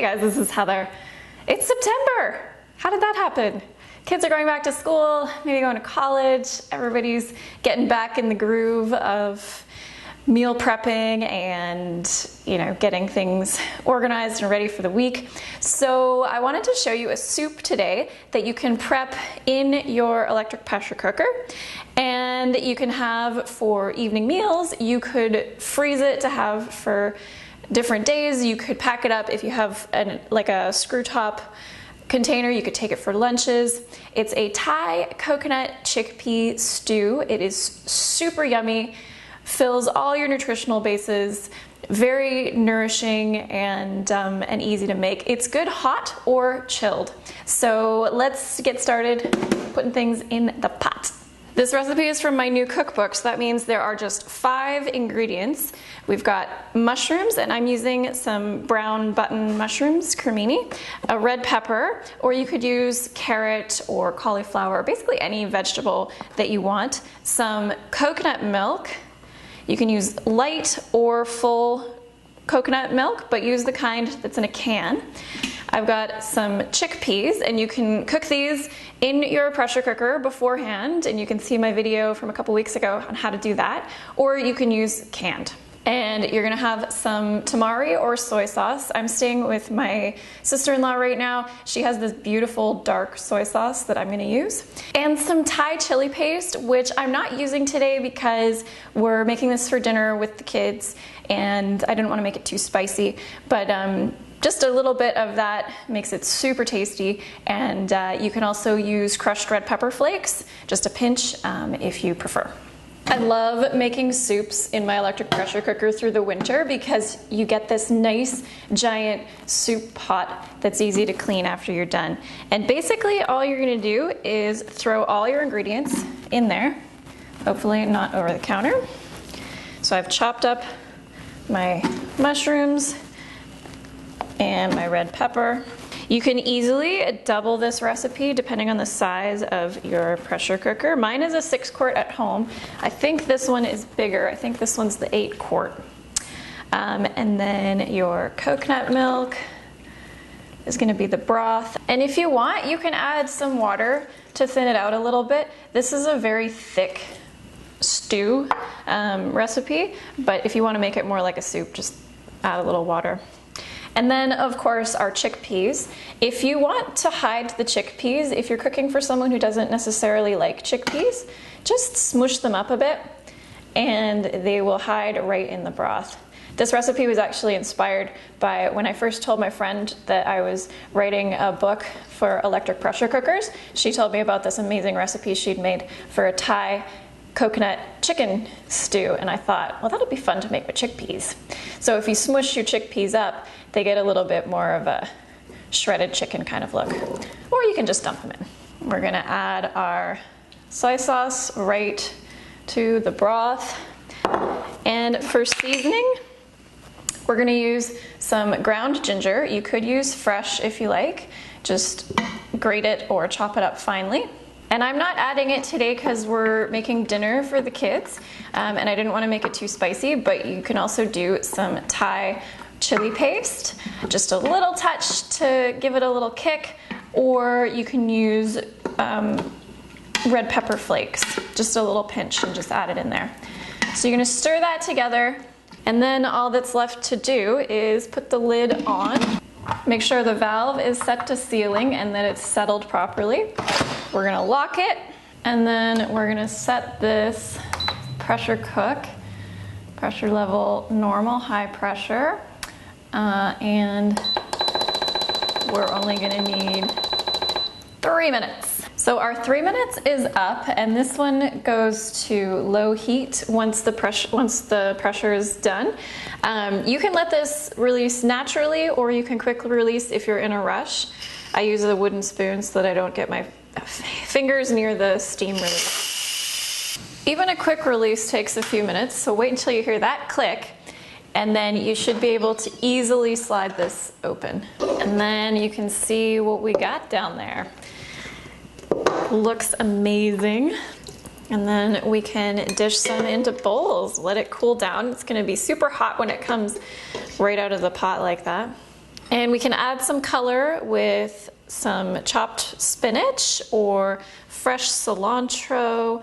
guys, this is Heather. It's September. How did that happen? Kids are going back to school, maybe going to college. Everybody's getting back in the groove of meal prepping and, you know, getting things organized and ready for the week. So I wanted to show you a soup today that you can prep in your electric pressure cooker and you can have for evening meals. You could freeze it to have for different days. You could pack it up if you have like a screw top container. You could take it for lunches. It's a Thai coconut chickpea stew. It is super yummy, fills all your nutritional bases, very nourishing and easy to make. It's good hot or chilled. So let's get started putting things in the pot. This recipe is from my new cookbook, so that means there are just 5 ingredients. We've got mushrooms, and I'm using some brown button mushrooms, cremini, a red pepper, or you could use carrot or cauliflower, basically any vegetable that you want, some coconut milk. You can use light or full coconut milk, but use the kind that's in a can. I've got some chickpeas, and you can cook these in your pressure cooker beforehand, and you can see my video from a couple weeks ago on how to do that, or you can use canned. And you're gonna have some tamari or soy sauce. I'm staying with my sister-in-law right now. She has this beautiful dark soy sauce that I'm gonna use. And some Thai chili paste, which I'm not using today because we're making this for dinner with the kids, and I didn't wanna make it too spicy, but just a little bit of that makes it super tasty. And you can also use crushed red pepper flakes, just a pinch if you prefer. I love making soups in my electric pressure cooker through the winter because you get this nice giant soup pot that's easy to clean after you're done. And basically all you're gonna do is throw all your ingredients in there, hopefully not over the counter. So I've chopped up my mushrooms and my red pepper. You can easily double this recipe depending on the size of your pressure cooker. Mine is a 6-quart at home. I think this one is bigger. I think this one's the 8-quart. And then your coconut milk is gonna be the broth. And if you want, you can add some water to thin it out a little bit. This is a very thick stew recipe, but if you wanna make it more like a soup, just add a little water. And then, of course, our chickpeas. If you want to hide the chickpeas, if you're cooking for someone who doesn't necessarily like chickpeas, just smoosh them up a bit and they will hide right in the broth. This recipe was actually inspired by when I first told my friend that I was writing a book for electric pressure cookers. She told me about this amazing recipe she'd made for a Thai coconut chicken stew, and I thought, well, that'll be fun to make with chickpeas. So if you smush your chickpeas up, they get a little bit more of a shredded chicken kind of look. Or you can just dump them in. We're gonna add our soy sauce right to the broth. And for seasoning, we're gonna use some ground ginger. You could use fresh if you like. Just grate it or chop it up finely. And I'm not adding it today because we're making dinner for the kids, and I didn't want to make it too spicy, but you can also do some Thai chili paste, just a little touch to give it a little kick, or you can use red pepper flakes, just a little pinch, and just add it in there. So you're going to stir that together, and then all that's left to do is put the lid on. Make sure the valve is set to sealing and that it's settled properly. We're gonna lock it, and then we're gonna set this pressure cook, pressure level normal, high pressure, and we're only gonna need 3 minutes. So our 3 minutes is up, and this one goes to low heat once the pressure is done. You can let this release naturally, or you can quickly release if you're in a rush. I use a wooden spoon so that I don't get my fingers near the steam release. Even a quick release takes a few minutes, so wait until you hear that click, and then you should be able to easily slide this open. And then you can see what we got down there. Looks amazing. And then we can dish some into bowls, let it cool down. It's gonna be super hot when it comes right out of the pot like that. And we can add some color with some chopped spinach or fresh cilantro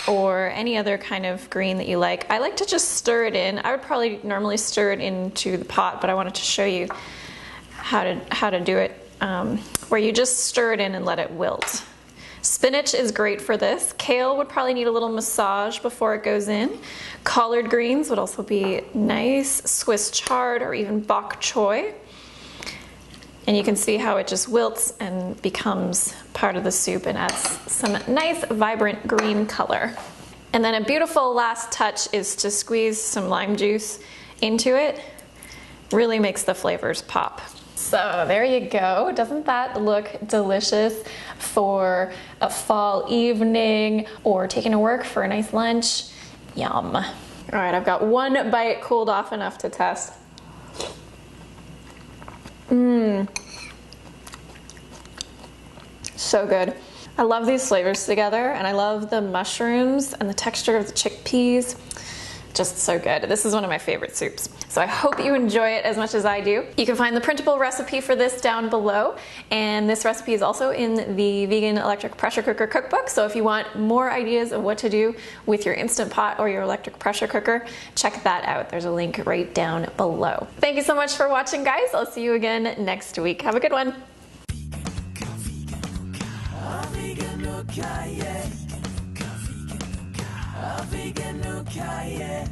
or any other kind of green that you like. I like to just stir it in. I would probably normally stir it into the pot, but I wanted to show you how to do it, where you just stir it in and let it wilt. Spinach is great for this. Kale would probably need a little massage before it goes in. Collard greens would also be nice. Swiss chard or even bok choy. And you can see how it just wilts and becomes part of the soup and adds some nice vibrant green color. And then a beautiful last touch is to squeeze some lime juice into it. Really makes the flavors pop. So there you go. Doesn't that look delicious for a fall evening or taking to work for a nice lunch? Yum. All right, I've got one bite cooled off enough to test. So good. I love these flavors together, and I love the mushrooms and the texture of the chickpeas. Just so good. This is one of my favorite soups. So I hope you enjoy it as much as I do. You can find the printable recipe for this down below, and this recipe is also in the Vegan Electric Pressure Cooker Cookbook. So if you want more ideas of what to do with your Instant Pot or your electric pressure cooker, check that out. There's a link right down below. Thank you so much for watching, guys. I'll see you again next week. Have a good one. Vegan, yeah.